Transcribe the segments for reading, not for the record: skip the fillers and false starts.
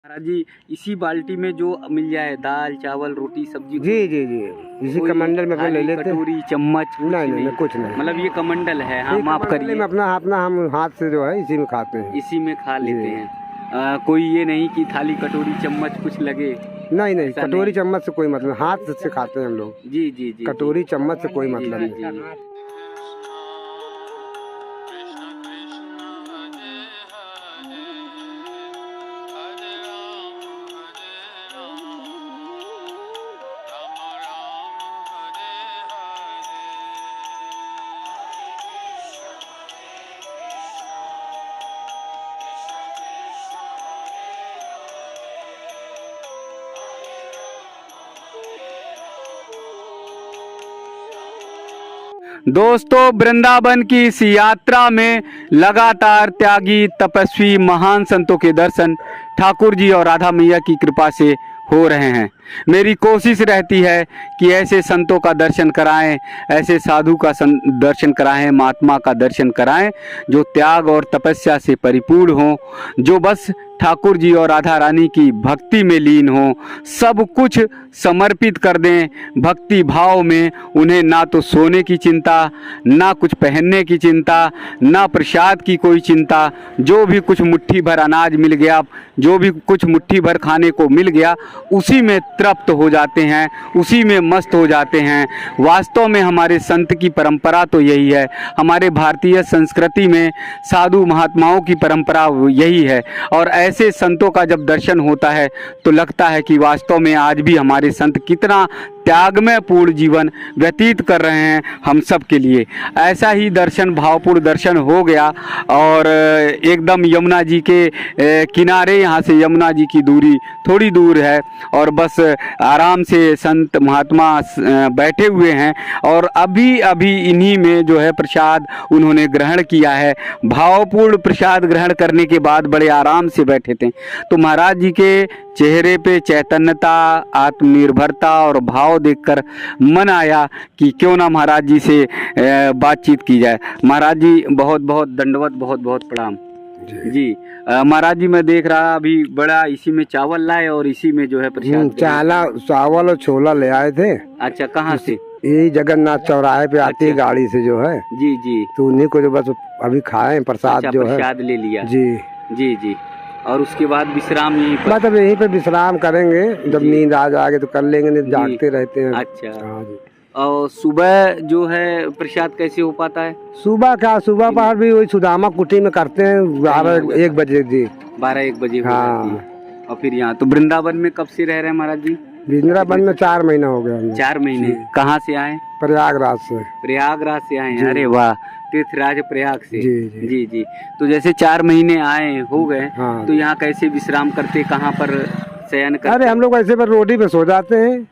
महाराज जी, इसी बाल्टी में जो मिल जाए दाल चावल रोटी सब्जी। जी जी जी, इसी कमंडल में ले लेते हैं। कटोरी चम्मच नहीं कुछ नहीं, मतलब ये कमंडल है। हाँ, माफ करिए। में अपना हम हाथ से जो है इसी में खाते हैं, इसी में खा लेते हैं। कोई ये नहीं कि थाली कटोरी चम्मच कुछ लगे। नहीं, कटोरी चम्मच से कोई मतलब, हाथ से खाते हैं हम लोग। जी जी जी, कटोरी चम्मच से कोई मतलब नहीं। दोस्तों, वृंदावन की इस यात्रा में लगातार त्यागी तपस्वी महान संतों के दर्शन ठाकुर जी और राधा मैया की कृपा से हो रहे हैं। मेरी कोशिश रहती है कि ऐसे संतों का दर्शन कराएं, ऐसे साधु का दर्शन कराएं, महात्मा का दर्शन कराएं जो त्याग और तपस्या से परिपूर्ण हो, जो बस ठाकुर जी और राधा रानी की भक्ति में लीन हो, सब कुछ समर्पित कर दें भक्ति भाव में। उन्हें ना तो सोने की चिंता, ना कुछ पहनने की चिंता, ना प्रसाद की कोई चिंता। जो भी कुछ मुट्ठी भर अनाज मिल गया, जो भी कुछ मुट्ठी भर खाने को मिल गया, उसी में तृप्त हो जाते हैं, उसी में मस्त हो जाते हैं। वास्तव में हमारे संत की परंपरा तो यही है। हमारे भारतीय संस्कृति में साधु महात्माओं की परंपरा यही है। और ऐसे संतों का जब दर्शन होता है तो लगता है कि वास्तव में आज भी हमारे संत कितना त्यागमय पूर्ण जीवन व्यतीत कर रहे हैं हम सब के लिए। ऐसा ही दर्शन, भावपूर्ण दर्शन हो गया। और एकदम यमुना जी के किनारे, यहाँ से यमुना जी की दूरी थोड़ी दूर है, और बस आराम से संत महात्मा बैठे हुए हैं। और अभी अभी इन्हीं में जो है प्रसाद उन्होंने ग्रहण किया है। भावपूर्ण प्रसाद ग्रहण करने के बाद बड़े आराम से बैठे थे। तो महाराज जी के चेहरे पे चैतन्यता, आत्मनिर्भरता और भाव देखकर मन आया कि क्यों ना महाराज जी से बातचीत की जाए। महाराज जी बहुत बहुत दंडवत, बहुत बहुत प्रणाम जी। महाराज जी, मैं देख रहा अभी बड़ा इसी में चावल लाए और इसी में जो है प्रसाद, चावल और छोला ले आए थे। अच्छा, कहाँ से? यही जगन्नाथ चौराहे पे आती है गाड़ी से जो है। जी जी, तो उन्हीं को जो बस अभी खाए प्रसाद। अच्छा, जो है प्रसाद ले लिया। जी जी जी। और उसके बाद विश्राम यहीं पर? मतलब यहीं पे विश्राम करेंगे, जब नींद आ जाएगी तो कर लेंगे, नहीं जागते रहते हैं। अच्छा। हाँ जी। और सुबह जो है प्रसाद कैसे हो पाता है? सुबह पहर भी वही सुदामा कुटी में करते हैं 12-1 बजे जी। 12-1 बजे हो हाँ। जाती है। और फिर यहाँ तो वृंदावन में कब से रह रहे हैं महाराज जी? वृंदावन में 4 महीना हो गया। 4 महीने। कहाँ से आए? प्रयागराज से। प्रयागराज से आए हैं? अरे वाह, तीर्थराज प्रयाग से। जी जी जी। तो जैसे 4 महीने आए हो गए, हाँ। तो यहाँ कैसे विश्राम करते, कहाँ पर शयन करते? अरे हम लोग ऐसे पर रोटी पे सो जाते हैं,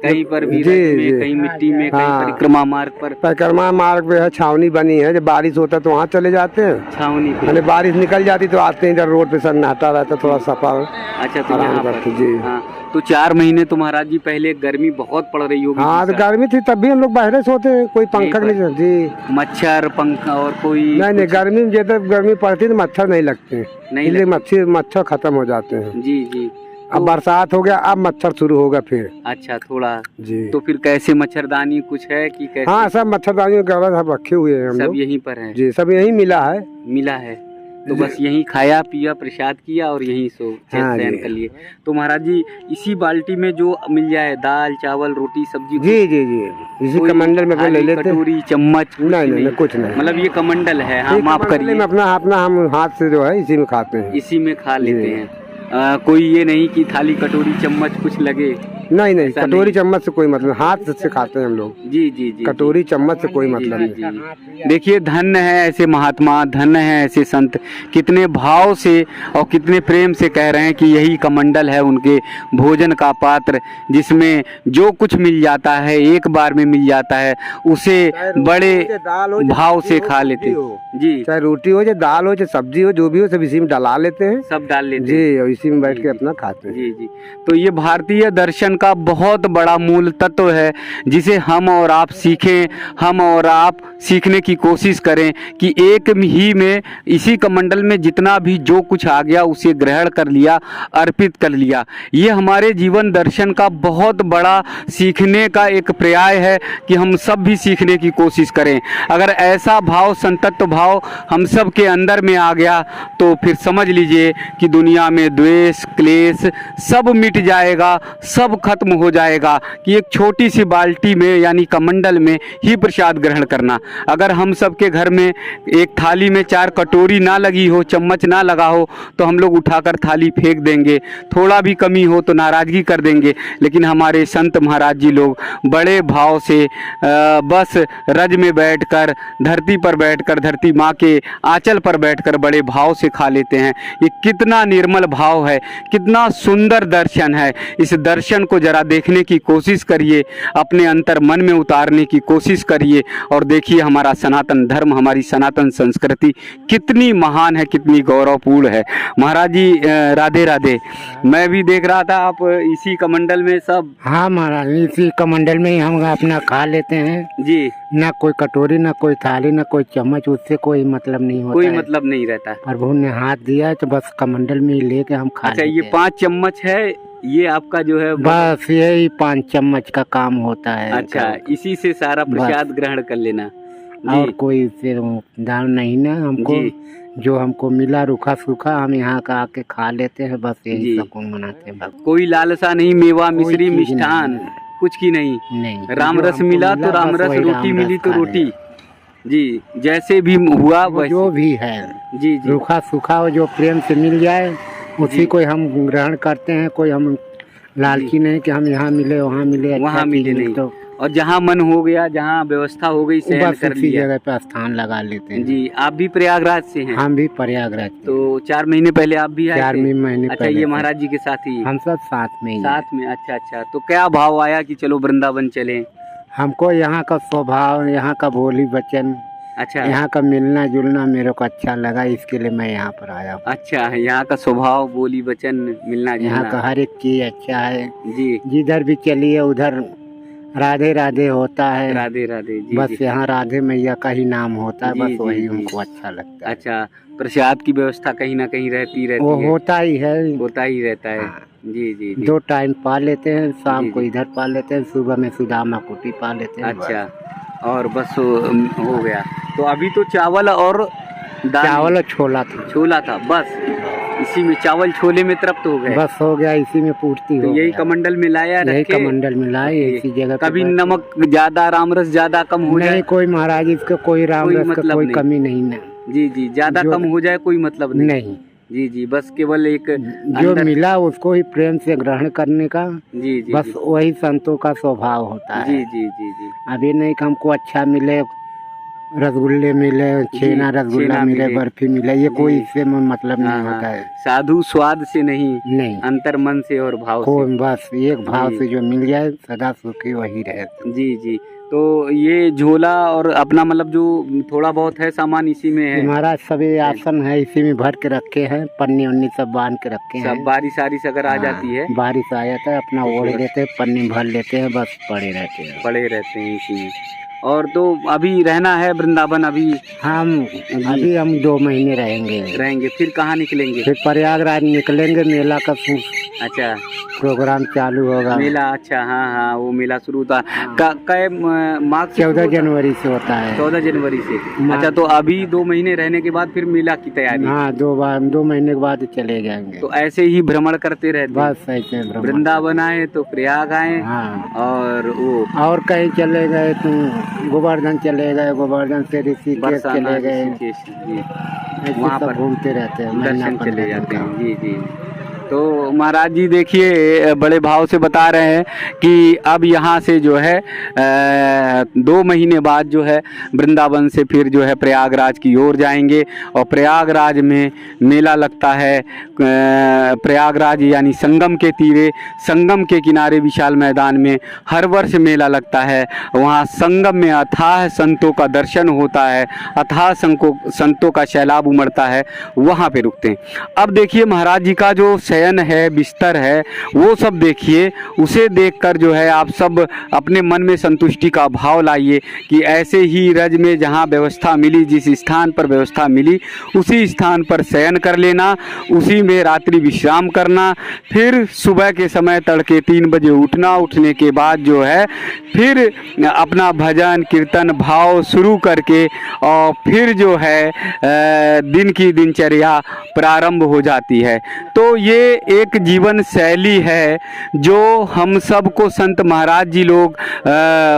कहीं पर भी जी, में, जी। कहीं मिट्टी में, हाँ। कहीं परिक्रमा मार्ग पर। परिक्रमा मार्ग पे है, छावनी बनी है। जब बारिश होता है तो वहाँ चले जाते हैं। छावनी पे? मैंने बारिश निकल जाती तो आते हैं, इधर रोड पे सन्नाटा रहता, थोड़ा सफा। अच्छा, तो आराम यहाँ करते पर जी। हाँ। तो 4 महीने तो महाराज जी पहले गर्मी बहुत पड़ रही होगी? हाँ, तो गर्मी थी तब भी हम लोग बाहर सोते हैं, कोई पंखा नहीं जी। मच्छर पंखा और कोई? नहीं, गर्मी में ज्यादा गर्मी पड़ती है तो मच्छर नहीं लगते, इसलिए मच्छर खत्म हो जाते हैं। जी जी। अब बरसात हो गया, अब मच्छर शुरू होगा फिर। अच्छा, थोड़ा जी। तो फिर कैसे मच्छरदानी कुछ है कि कैसे? हाँ, सब मच्छरदानी सब रखे हुए हैं हम सब लोग। यहीं पर है जी, सब यहीं मिला है। मिला है तो बस यहीं खाया पिया, प्रसाद किया और यहीं हाँ शयन कर लिए। तो महाराज जी, इसी बाल्टी में जो मिल जाए दाल चावल रोटी सब्जी? जी जी जी, इसी कमंडल में ले लेते हैं। कटोरी चम्मच? नहीं कुछ नहीं, मतलब ये कमंडल है। हाँ, माफ करिए। में अपना हम हाथ से जो है इसी में खाते हैं, इसी में खा लेते हैं। कोई ये नहीं कि थाली कटोरी चम्मच कुछ लगे? नहीं, कटोरी चम्मच से कोई मतलब, हाथ से खाते हैं हम लोग। जी जी जी। कटोरी चम्मच से कोई मतलब नहीं। देखिए, धन्य है ऐसे महात्मा, धन्य है ऐसे संत, कितने भाव से और कितने प्रेम से कह रहे हैं कि यही कमंडल है उनके भोजन का पात्र, जिसमें जो कुछ मिल जाता है, एक बार में मिल जाता है, उसे बड़े भाव से खा लेते जी। चाहे रोटी हो, चाहे दाल हो, चाहे सब्जी हो, जो भी हो सब इसी में डाला लेते हैं। सब डाल लेते जी, और इसी में बैठ के अपना खाते हैं। जी जी। तो ये भारतीय दर्शन का बहुत बड़ा मूल तत्व है जिसे हम और आप सीखें, हम और आप सीखने की कोशिश करें कि एक ही में इसी कमंडल में जितना भी जो कुछ आ गया उसे ग्रहण कर लिया, अर्पित कर लिया। ये हमारे जीवन दर्शन का बहुत बड़ा सीखने का एक पर्याय है कि हम सब भी सीखने की कोशिश करें। अगर ऐसा भाव, संतत्व भाव हम सब के अंदर में आ गया तो फिर समझ लीजिए कि दुनिया में द्वेष, क्लेश सब मिट जाएगा, सब खत्म हो जाएगा कि एक छोटी सी बाल्टी में यानी कमंडल में ही प्रसाद ग्रहण करना। अगर हम सब के घर में एक थाली में 4 कटोरी ना लगी हो, चम्मच ना लगा हो, तो हम लोग उठाकर थाली फेंक देंगे, थोड़ा भी कमी हो तो नाराज़गी कर देंगे। लेकिन हमारे संत महाराज जी लोग बड़े भाव से बस रज में बैठकर, धरती पर बैठकर, धरती माँ के आंचल पर बैठकर बड़े भाव से खा लेते हैं। ये कितना निर्मल भाव है, कितना सुंदर दर्शन है। इस दर्शन को जरा देखने की कोशिश करिए, अपने अंतर मन में उतारने की कोशिश करिए और देखिए हमारा सनातन धर्म, हमारी सनातन संस्कृति कितनी महान है, कितनी गौरवपूर्ण है। महाराज जी राधे राधे। मैं भी देख रहा था आप इसी कमंडल में सब। हाँ महाराज, इसी कमंडल में ही हम अपना खा लेते हैं जी। ना कोई कटोरी, ना कोई थाली, ना कोई चम्मच, उससे कोई मतलब नहीं होता कोई है। मतलब नहीं रहता। प्रभु ने हाथ दिया तो बस कमंडल में ही लेके हम खा अच्छा, लेते ये हैं। 5 चम्मच है, ये आपका जो है बस यही 5 चम्मच का काम होता है। अच्छा, इसी से सारा प्रसाद ग्रहण कर लेना जी। और कोई फिर दाल नहीं ना हमको जी। जो हमको मिला रूखा सूखा हम यहाँ का आके खा लेते हैं, बस जी। यही सुकून मनाते हैं। बस कोई लालसा नहीं, मेवा कोई मिश्री चीज मिष्ठान नहीं। कुछ की नहीं। नहीं, राम जो रस हमको मिला तो राम बस रस, वही रोटी राम मिली रस तो खा रोटी। लें। जी, जैसे भी हुआ वो वैसे। जो भी है जी जी। रूखा सूखा हो, जो प्रेम से मिल जाए उसी को हम ग्रहण करते हैं। कोई हम लालची नहीं कि हम यहाँ मिले वहाँ मिले, अच्छा वहाँ मिले चीज नहीं। तो और जहाँ मन हो गया, जहाँ व्यवस्था हो गई, शयन बस कर उसी लिया। जगह पे स्थान लगा लेते हैं। जी। आप भी प्रयागराज से हैं? हम भी प्रयागराज के। तो 4 महीने पहले आप भी आए 4 थे? महीने अच्छा, पहले ये से। महाराज जी के साथ ही? हम सब साथ में ही हैं। साथ में। अच्छा अच्छा। तो क्या भाव आया कि चलो वृंदावन चलें? हमको यहाँ का स्वभाव, यहाँ का बोली वचन, अच्छा यहाँ का मिलना जुलना मेरे को अच्छा लगा, इसके लिए मैं यहाँ पर आया हूँ। अच्छा, यहाँ का स्वभाव, बोली वचन, मिलना यहाँ का जुलना। हर एक चीज अच्छा है। जी। जिधर भी चलिए उधर राधे राधे होता है। राधे राधे। जी बस जी। यहाँ राधे मैया का ही नाम होता है, जी, बस जी, वही जी। हमको अच्छा लगता है। अच्छा, प्रसाद की व्यवस्था कहीं ना कहीं रहती वो है। होता ही है। होता ही रहता है। हाँ। जी जी जी। 2 टाइम पा लेते हैं, जी, शाम को जी। इधर पा लेते हैं, सुबह में सुदामा कुटी पा लेते हैं। अच्छा, और बस हो गया। तो अभी तो चावल और दाल, चावल और छोला था, छोला था, बस इसी में चावल छोले में तृप्त हो गए। बस हो गया, इसी में पूर्ति तो हो यही गया। कमंडल में लाया यही रखे। कमंडल में लाए, इसी जगह पे कभी बैठ- नमक ज्यादा, रामरस ज्यादा कम हो जाए? नहीं, कोई महाराज इसका कोई राम कोई रस का मतलब कोई नहीं। कमी नहीं ना। जी जी। ज्यादा जो- कम हो जाए कोई मतलब नहीं। नहीं, जी जी। बस केवल एक जो अंदर- मिला उसको ही प्रेम से ग्रहण करने का, जी जी बस जी। वही संतों का स्वभाव होता जी है। जी जी जी। अभी नहीं कि हमको अच्छा मिले, रसगुल्ले मिले, छेना रसगुल्ला छेना मिले, मिले। बर्फी मिले, ये कोई जी। इससे मतलब हाँ, नहीं हाँ। होता है। साधु स्वाद से नहीं, नहीं, अंतर मन से और भाव से। कोई बस एक भाव जी। से जो मिल जाए सदा सुखी वही रहे। जी जी। तो ये झोला और अपना मतलब जो थोड़ा बहुत है सामान इसी में है। हमारा सभी आसन है, इसी में भर के रखे हैं, पन्नी उन्नी सब बांध के रखे हैं। सब बारिश आरिश अगर आ जाती है, बारिश आ जाता है, अपना ओढ़ लेते हैं, पन्नी भर लेते हैं, बस पड़े रहते हैं। पड़े रहते हैं इसी में। और तो अभी रहना है वृंदावन? अभी अभी हम 2 महीने रहेंगे, रहेंगे, फिर कहाँ निकलेंगे? फिर प्रयागराज निकलेंगे। मेला का अच्छा, प्रोग्राम चालू होगा। मेला। अच्छा, हाँ हाँ, वो मेला शुरू होता कै मार्च से 14 शुरू होता? जनवरी से होता है। 14 जनवरी से। अच्छा, तो अभी 2 महीने रहने के बाद फिर मेला की तैयारी? हाँ, 2 महीने के बाद चले जाएंगे। तो ऐसे ही भ्रमण करते रहते? बस ऐसे भ्रमण। वृंदावन आए तो प्रयाग आए, हाँ, और वो और कहीं चले गए तो गोवर्धन चले गए, गोवर्धन से ऋषिकेश बरसाना, चले गए, ऋषिकेश, जी, ऐसे वहाँ सब पर घूमते रहते हैं, महीना दर्शन 15 चले दिन जाते का। हैं। जी जी। तो महाराज जी देखिए बड़े भाव से बता रहे हैं कि अब यहाँ से जो है 2 महीने बाद जो है वृंदावन से फिर जो है प्रयागराज की ओर जाएंगे, और प्रयागराज में मेला लगता है। प्रयागराज यानी संगम के तीरे, संगम के किनारे विशाल मैदान में हर वर्ष मेला लगता है। वहाँ संगम में अथाह संतों का दर्शन होता है, अथाह संतों का सैलाब उमड़ता है, वहाँ पे रुकते हैं। अब देखिए महाराज जी का जो शयन है, बिस्तर है, वो सब देखिए। उसे देखकर जो है आप सब अपने मन में संतुष्टि का भाव लाइए कि ऐसे ही रज में जहाँ व्यवस्था मिली, जिस स्थान पर व्यवस्था मिली उसी स्थान पर शयन कर लेना, उसी में रात्रि विश्राम करना, फिर सुबह के समय तड़के 3 बजे उठना। उठने के बाद जो है फिर अपना भजन कीर्तन भाव शुरू करके और फिर जो है दिन की दिनचर्या प्रारंभ हो जाती है। तो ये एक जीवन शैली है जो हम सबको संत महाराज जी लोग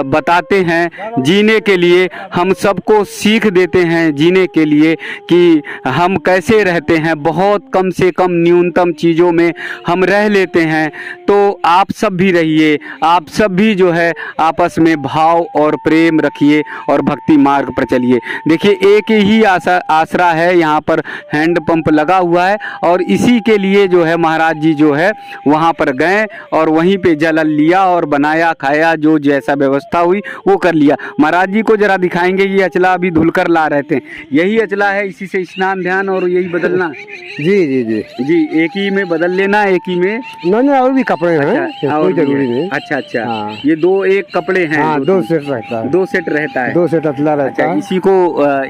बताते हैं जीने के लिए, हम सबको सीख देते हैं जीने के लिए कि हम कैसे रहते हैं। बहुत कम से कम न्यूनतम चीज़ों में हम रह लेते हैं। तो आप सब भी रहिए, आप सब भी जो है आपस में भाव और प्रेम रखिए और भक्ति मार्ग पर चलिए। देखिए एक ही आसरा है, यहाँ पर हैंड पंप लगा हुआ है और इसी के लिए जो है महाराज जी जो है वहाँ पर गए और वहीं पे जल लिया और बनाया खाया, जो जैसा व्यवस्था हुई वो कर लिया। महाराज जी को जरा दिखाएंगे, ये अचला अभी धुलकर ला रहे थे, यही अचला है, इसी से स्नान ध्यान और यही बदलना। जी जी जी जी, एक ही में बदल लेना, एक ही में नहीं और भी कपड़े हैं। अच्छा, कोई जरूरी नहीं। अच्छा अच्छा, हाँ। ये दो एक कपड़े हैं। हाँ, 2 सेट रहता है। 2 सेट रहता है। 2 सेट अचला रहता अच्छा, है। इसी को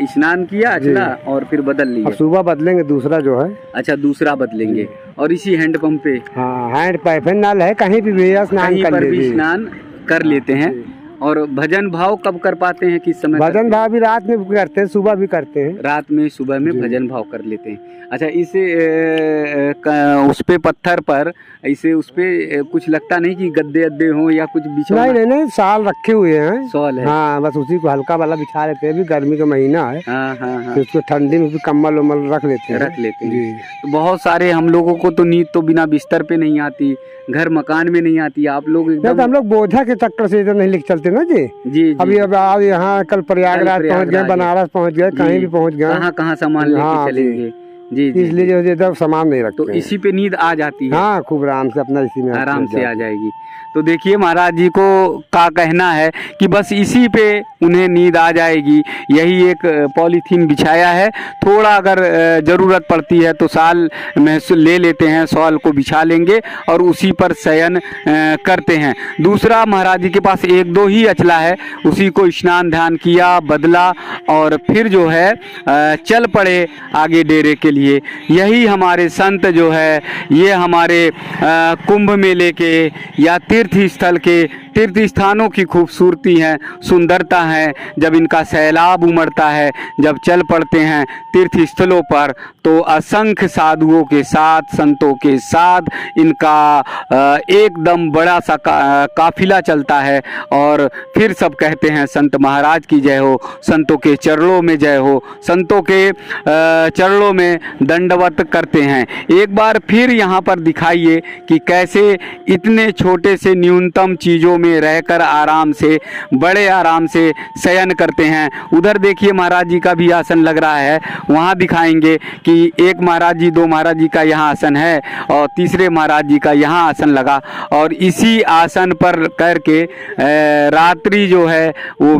स्नान किया अचला और फिर बदल लिया। अब सुबह बदलेंगे दूसरा जो है। अच्छा, दूसरा बदलेंगे और इसी हैंड पंप पे। हाँ, हैंड पैफन नाल है, कहीं भी स्नान कर भी स्नान कर लेते हैं। और भजन भाव कब कर पाते हैं, किस समय? भजन भाव भी रात में करते हैं, सुबह भी करते हैं। रात में सुबह में भजन भाव कर लेते हैं। अच्छा, इसे उस पे पत्थर पर इसे उस पे कुछ लगता नहीं कि गद्दे अद्दे हो या कुछ बिछा? नहीं, साल रखे हुए हैं। सॉल है। हाँ, बस उसी को हल्का वाला बिछा लेते हैं। अभी गर्मी का महीना है। हाँ। तो उसको ठंडी में भी कम्बल उम्बल रख लेते हैं। तो बहुत सारे हम लोगों को तो नींद तो बिना बिस्तर पे नहीं आती, घर मकान में नहीं आती। आप लोग तो हम लोग बोझा के चक्कर से इधर नहीं लिख चलते ना जी। जी अभी अब आप यहाँ कल प्रयागराज पहुँच गए, बनारस पहुँच गए, कहीं भी पहुँच गए, कहाँ सामान लेके चलेंगे। जी, इसलिए जो इधर सामान नहीं रखते। तो इसी पे नींद आ जाती है। हाँ, खूब आराम से अपना इसी में आराम से आ जाएगी। तो देखिए महाराज जी को का कहना है कि बस इसी पे उन्हें नींद आ जाएगी। यही एक पॉलीथीन बिछाया है, थोड़ा अगर ज़रूरत पड़ती है तो साल में ले लेते हैं, सॉल को बिछा लेंगे और उसी पर शयन करते हैं। दूसरा महाराज जी के पास 1-2 ही अचला है, उसी को स्नान ध्यान किया, बदला और फिर जो है चल पड़े आगे डेरे के लिए। यही हमारे संत जो है ये हमारे कुंभ मेले के या तीर्थ स्थल के तीर्थ स्थानों की खूबसूरती है, सुंदरता है। जब इनका सैलाब उमड़ता है, जब चल पड़ते हैं तीर्थ स्थलों पर, तो असंख्य साधुओं के साथ, संतों के साथ इनका एकदम बड़ा सा काफिला चलता है और फिर सब कहते हैं संत महाराज की जय हो, संतों के चरणों में जय हो, संतों के चरणों में दंडवत करते हैं। एक बार फिर यहाँ पर दिखाइए कि कैसे इतने छोटे से न्यूनतम चीज़ों में रहकर आराम से, बड़े आराम से शयन करते हैं। उधर देखिए महाराज जी का भी आसन लग रहा है, वहाँ दिखाएंगे कि एक महाराज जी, 2 महाराज जी का यहाँ आसन है और तीसरे महाराज जी का यहाँ आसन लगा और इसी आसन पर करके रात्रि जो है वो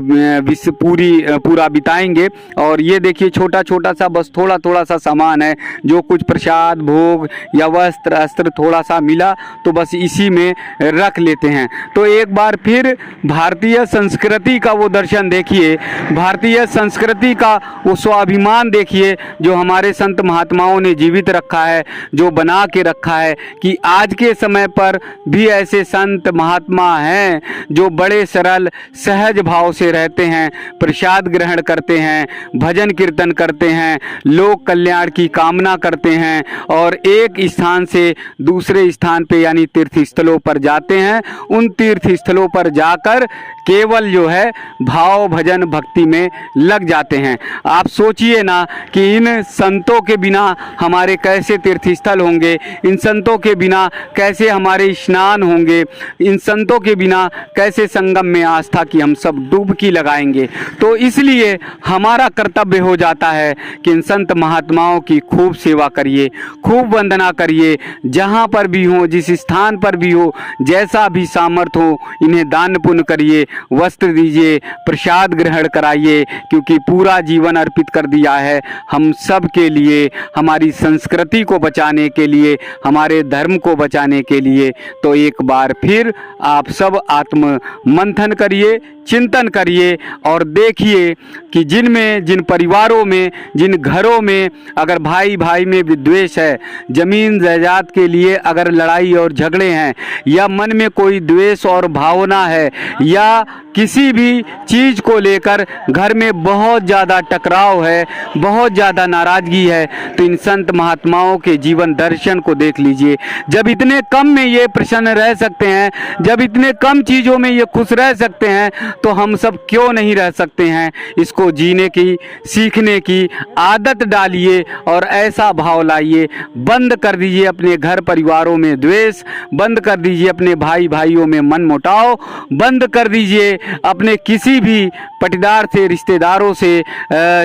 पूरा बिताएंगे। और ये देखिए छोटा छोटा सा, बस थोड़ा थोड़ा सा सामान है, जो कुछ प्रसाद भोग या वस्त्र अस्त्र थोड़ा सा मिला तो बस इसी में रख लेते हैं। तो एक बार फिर भारतीय संस्कृति का वो दर्शन देखिए, भारतीय संस्कृति का वो स्वाभिमान देखिए जो हमारे संत महात्माओं ने जीवित रखा है, जो बना के रखा है कि आज के समय पर भी ऐसे संत महात्मा हैं जो बड़े सरल सहज भाव से रहते हैं, प्रसाद ग्रहण करते हैं, भजन कीर्तन करते हैं, लोक कल्याण की कामना करते हैं और एक स्थान से दूसरे स्थान पे यानी तीर्थ स्थलों पर जाते हैं। उन तीर्थ स्थलों पर जाकर केवल जो है भाव भजन भक्ति में लग जाते हैं। आप सोचिए ना कि इन संतों के बिना हमारे कैसे तीर्थ स्थल होंगे, इन संतों के बिना कैसे हमारे स्नान होंगे, इन संतों के बिना कैसे संगम में आस्था की हम सब डुबकी लगाएंगे। तो इसलिए हमारा कर्तव्य हो जाता है कि इन संत महात्माओं की खूब सेवा करिए, खूब वंदना करिए, जहाँ पर भी हो, जिस स्थान पर भी हो, जैसा भी सामर्थ्य हो, इन्हें दान पुण्य करिए, वस्त्र दीजिए, प्रसाद ग्रहण कराइए, क्योंकि पूरा जीवन अर्पित कर दिया है हम सब के लिए, हमारी संस्कृति को बचाने के लिए, हमारे धर्म को बचाने के लिए। तो एक बार फिर आप सब आत्म मंथन करिए, चिंतन करिए और देखिए कि जिन परिवारों में, जिन घरों में अगर भाई भाई में विद्वेष है, जमीन जायदाद के लिए अगर लड़ाई और झगड़े हैं, या मन में कोई द्वेष और भावना है, या किसी भी चीज़ को लेकर घर में बहुत ज़्यादा टकराव है, बहुत ज़्यादा नाराज़गी है, तो इन संत महात्माओं के जीवन दर्शन को देख लीजिए। जब इतने कम में ये प्रसन्न रह सकते हैं, जब इतने कम चीज़ों में ये खुश रह सकते हैं, तो हम सब क्यों नहीं रह सकते हैं। इसको जीने की, सीखने की आदत डालिए और ऐसा भाव लाइए। बंद कर दीजिए अपने घर परिवारों में द्वेष, बंद कर दीजिए अपने भाई भाइयों में मनमुटाव, बंद कर दीजिए अपने किसी भी पटीदार से, रिश्तेदारों से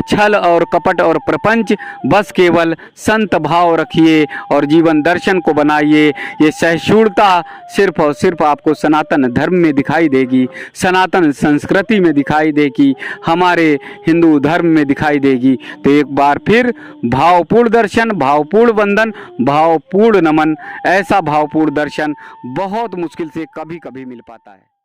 छल और कपट और प्रपंच। बस केवल संत भाव रखिए और जीवन दर्शन को बनाइए। ये सहिष्णुता सिर्फ और सिर्फ आपको सनातन धर्म में दिखाई देगी, सनातन संस्कृति में दिखाई देगी, हमारे हिंदू धर्म में दिखाई देगी। तो एक बार फिर भावपूर्ण दर्शन, भावपूर्ण वंदन, भावपूर्ण नमन। ऐसा भावपूर्ण दर्शन बहुत मुश्किल से कभी कभी मिल पाता है।